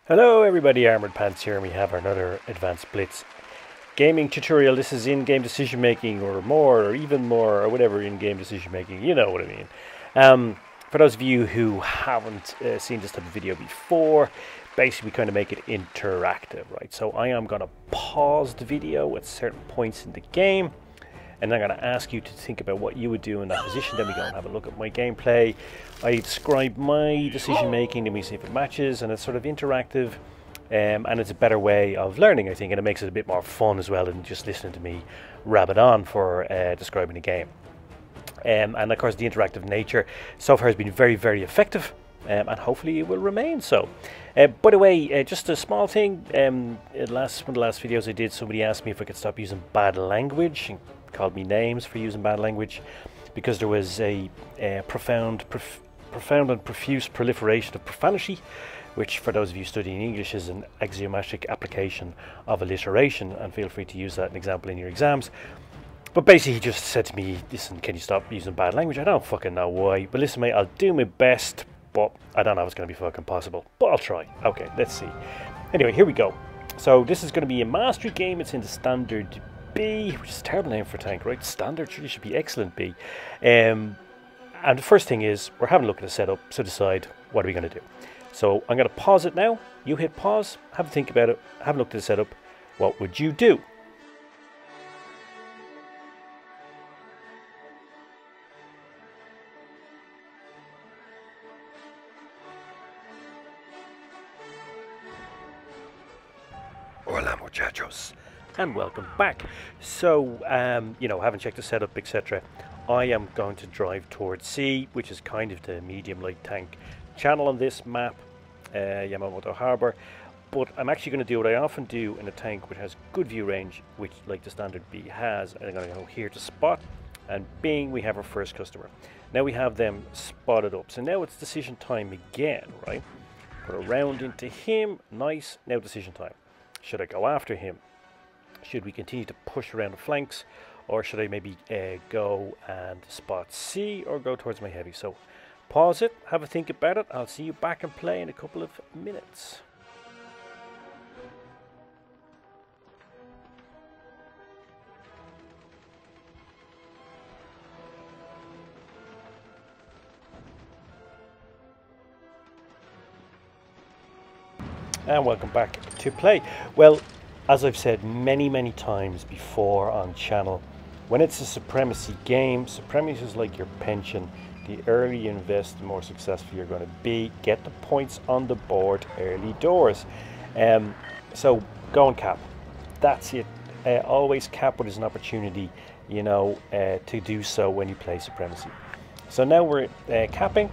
Hello everybody, Armored Pants here, and we have another Advanced Blitz gaming tutorial. This is in-game decision making, or more, or even more, or whatever in-game decision making, you know what I mean. For those of you who haven't seen this type of video before, basically we kind of make it interactive, right? So I am going to pause the video at certain points in the game, and I'm going to ask you to think about what you would do in that position. Then we go and have a look at my gameplay. I describe my decision making, then we see if it matches, and it's sort of interactive, and it's a better way of learning, I think, and it makes it a bit more fun as well than just listening to me rabbit on for describing the game. And of course the interactive nature so far has been very, very effective, and hopefully it will remain so. By the way, just a small thing, one of the last videos I did, somebody asked me if I could stop using bad language, and called me names for using bad language, because there was a profound and profuse proliferation of profanity, which for those of you studying English is an axiomatic application of alliteration, and feel free to use that as an example in your exams. But basically he just said to me, listen, can you stop using bad language? I don't fucking know why, but listen mate, I'll do my best, but I don't know if it's going to be fucking possible, but I'll try. Okay, let's see. Anyway, here we go. So this is going to be a mastery game. It's in the standard B, which is a terrible name for a tank, right? Standard really should be excellent B. And the first thing is, we're having a look at the setup, so decide what are we going to do. So I'm going to pause it now. You hit pause, have a think about it, have a look at the setup. What would you do? Hola muchachos, and welcome back. So you know, having checked the setup, etc., I am going to drive towards C, which is kind of the medium light tank channel on this map, Yamamoto Harbor. But I'm actually going to do what I often do in a tank which has good view range, which like the standard B has, and I'm going to go here to spot, and bing, we have our first customer. Now we have them spotted up, so now it's decision time again, right? Put a round into him, nice. Now decision time. Should I go after him? Should we continue to push around the flanks, or should I maybe go and spot C, or go towards my heavy? So pause it, have a think about it. I'll see you back and play in a couple of minutes. And welcome back to play. Well, as I've said many times before on channel, when it's a supremacy game, supremacy is like your pension. The earlier you invest, the more successful you're going to be. Get the points on the board early doors. So go and cap. That's it. Always cap when there's an opportunity, you know, to do so when you play supremacy. So now we're capping.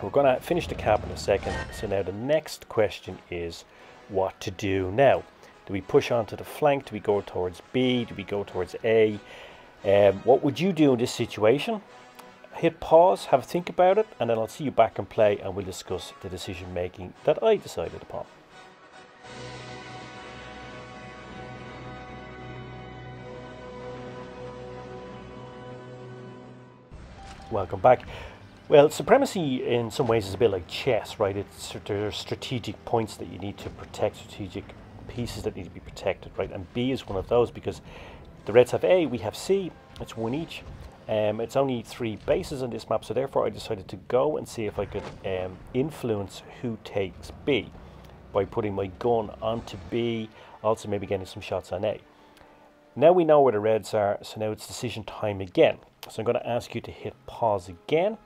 We're going to finish the cap in a second. So now the next question is what to do now. Do we push on to the flank? Do we go towards B? Do we go towards A? What would you do in this situation? Hit pause, have a think about it, and then I'll see you back and play, and we'll discuss the decision making that I decided upon. Welcome back. Well, supremacy in some ways is a bit like chess, right? There are strategic points that you need to protect, strategic pieces that need to be protected, right? And B is one of those, because the Reds have A, we have C, it's one each. It's only 3 bases on this map, so therefore I decided to go and see if I could influence who takes B by putting my gun onto B, also maybe getting some shots on A. Now we know where the Reds are, so now it's decision time again. So I'm going to ask you to hit pause again.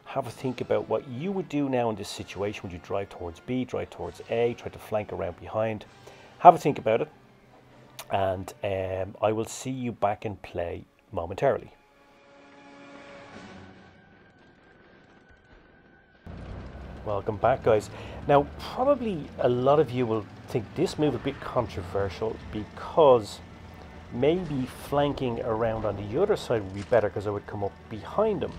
Have a think about what you would do now in this situation. Would you drive towards B, drive towards A, try to flank around behind? Have a think about it, and I will see you back in play momentarily. Welcome back, guys. Now, probably a lot of you will think this move a bit controversial, because maybe flanking around on the other side would be better, because I would come up behind them.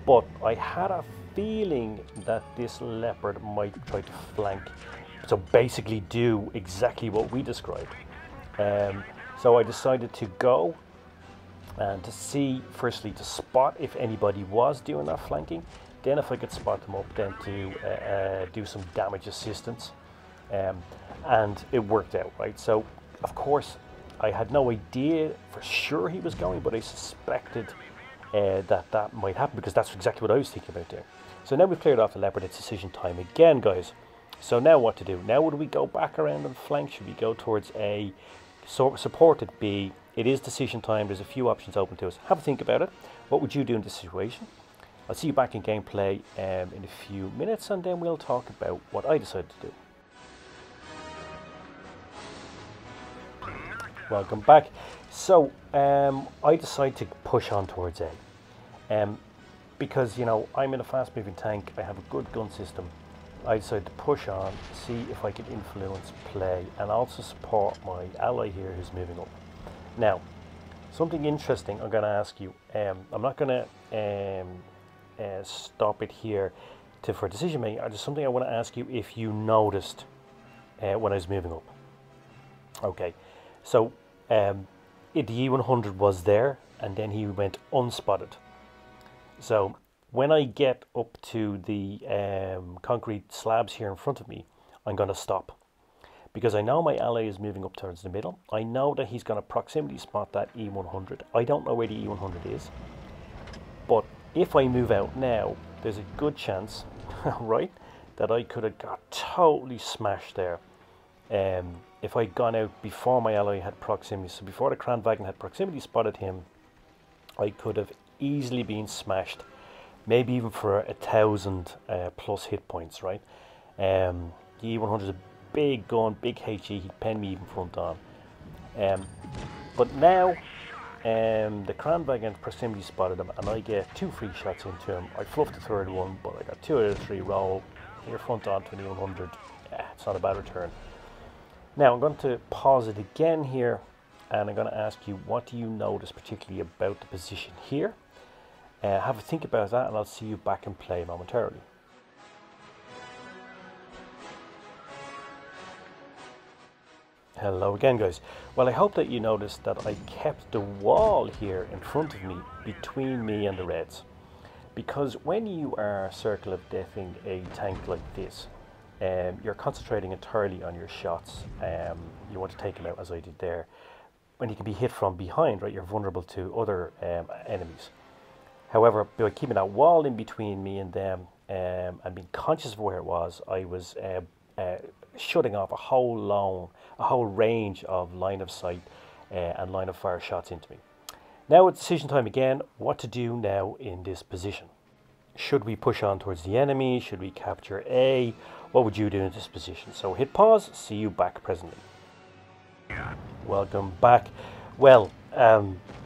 But I had a feeling that this leopard might try to flank, so basically do exactly what we described. So I decided to go and to see, firstly, to spot if anybody was doing that flanking, Then if I could spot them up, then to do some damage assistance. and it worked out, right? So, of course, I had no idea for sure he was going, but I suspected that might happen because that's exactly what I was thinking about doing. So now we've cleared off the leopard. It's decision time again, guys. So now what to do? Now would we go back around on the flank? Should we go towards A, supported B? It is decision time. There's a few options open to us. Have a think about it. What would you do in this situation? I'll see you back in gameplay in a few minutes, and then we'll talk about what I decided to do. Welcome back. So I decided to push on towards A, because, you know, I'm in a fast-moving tank. I have a good gun system. I decided to push on, see if I could influence play, and also support my ally here who's moving up. Now, something interesting I'm going to ask you. I'm not going to stop it here for decision making. There's something I want to ask you if you noticed when I was moving up. Okay, so the E100 was there, and then he went unspotted. So when I get up to the concrete slabs here in front of me, I'm going to stop, because I know my ally is moving up towards the middle. I know that he's going to proximity spot that E100. I don't know where the E100 is, but if I move out now, there's a good chance, right, that I could have got totally smashed there. If I'd gone out before my ally had proximity, so before the Kranwagen had proximity spotted him, I could have easily been smashed, maybe even for 1,000 plus hit points, right? The E100 is a big gun, big HE, he'd pen me even front on. But now, the Kranwagen proximity spotted him, and I get 2 free shots into him. I fluffed the third one, but I got 2 out of 3 roll. Here front on to an E100, it's not a bad return. Now I'm going to pause it again here, and I'm going to ask you, what do you notice particularly about the position here? Have a think about that, and I'll see you back in play momentarily. Hello again, guys. Well, I hope that you noticed that I kept the wall here in front of me, between me and the Reds, because when you are circle of deathing a tank like this, you're concentrating entirely on your shots. You want to take them out, as I did there. When you can be hit from behind, right, you're vulnerable to other enemies. However, by keeping that wall in between me and them, and being conscious of where it was, I was shutting off a whole range of line of sight and line of fire shots into me. Now it's decision time again. What to do now in this position? Should we push on towards the enemy? Should we capture A? What would you do in this position? So hit pause, see you back presently. Welcome back. Well,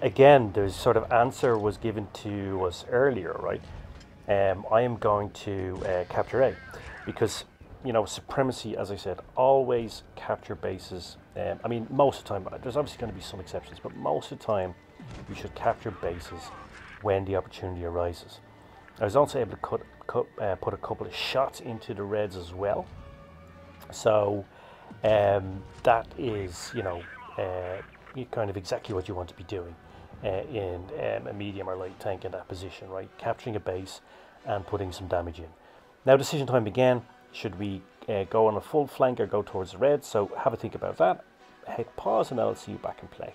again, the sort of answer was given to us earlier, right? I am going to capture A, because, you know, supremacy, as I said, always capture bases. I mean, most of the time, there's obviously going to be some exceptions, but most of the time you should capture bases when the opportunity arises. I was also able to put a couple of shots into the Reds as well. So that is, you know, kind of exactly what you want to be doing in a medium or light tank in that position, right? Capturing a base and putting some damage in. Now decision time again. Should we go on a full flank or go towards the Reds? So have a think about that. Hit pause, and I'll see you back in play.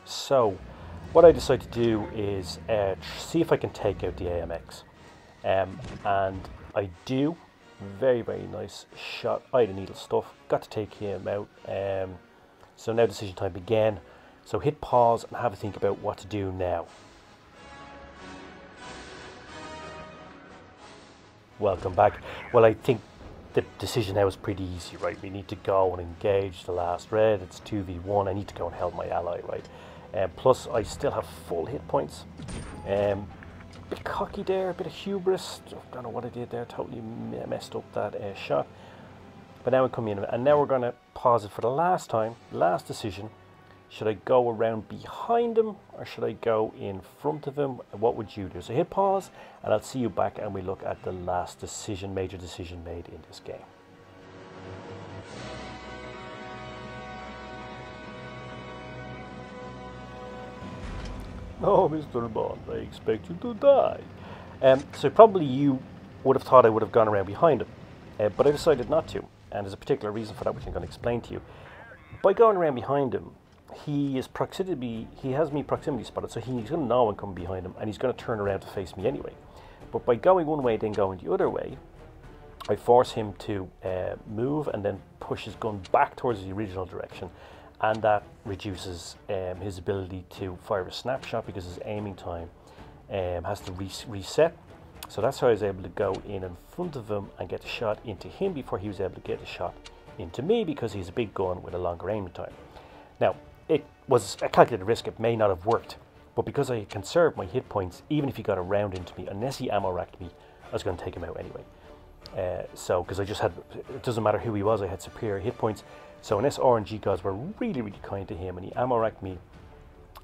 So what I decided to do is see if I can take out the AMX, and I do. Very, very nice shot. I had a needle stuff, got to take him out. So now decision time again. So hit pause and have a think about what to do now. Welcome back. Well, I think the decision now is pretty easy, right? We need to go and engage the last Red. It's 2v1. I need to go and help my ally, right? Plus, I still have full hit points. Bit cocky there, a bit of hubris. Don't know what I did there. Totally messed up that shot. But now we come in, and now we're going to pause it for the last time. Last decision. Should I go around behind him, or should I go in front of him? What would you do? So hit pause, and I'll see you back, and we look at the last decision, major decision made in this game. "No, Mr. Bond, I expect you to die." So probably you would have thought I would have gone around behind him, but I decided not to, and there's a particular reason for that which I'm going to explain to you. By going around behind him, he has me proximity spotted, so he's going to know I'm coming behind him, and he's going to turn around to face me anyway. But by going one way, then going the other way, I force him to move and then push his gun back towards the original direction, and that reduces his ability to fire a snapshot because his aiming time has to reset. So that's how I was able to go in front of him and get a shot into him before he was able to get a shot into me, because he's a big gun with a longer aiming time. Now, it was a calculated risk. It may not have worked, but because I conserved my hit points, even if he got a round into me, unless he ammo racked me, I was going to take him out anyway. So, because I just had, it doesn't matter who he was, I had superior hit points. So unless RNG gods were really, really kind to him and he ammo racked me,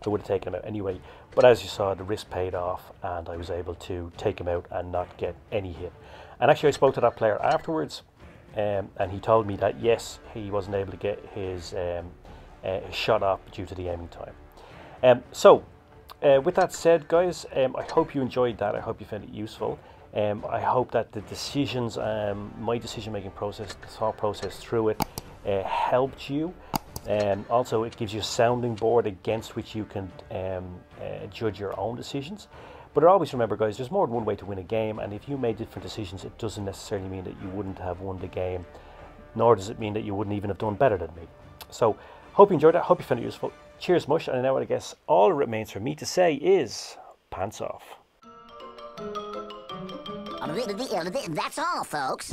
I would have taken him out anyway. But as you saw, the risk paid off, and I was able to take him out and not get any hit. And actually, I spoke to that player afterwards, and he told me that yes, he wasn't able to get his shot off due to the aiming time. With that said, guys, I hope you enjoyed that. I hope you found it useful. I hope that the decisions, my decision-making process, the thought process through it, helped you. Also, it gives you a sounding board against which you can judge your own decisions. But always remember, guys, there's more than one way to win a game, and if you made different decisions, it doesn't necessarily mean that you wouldn't have won the game, nor does it mean that you wouldn't even have done better than me. So, hope you enjoyed that, hope you found it useful. Cheers, Mush, and now I guess all it remains for me to say is, pants off. That's all, folks.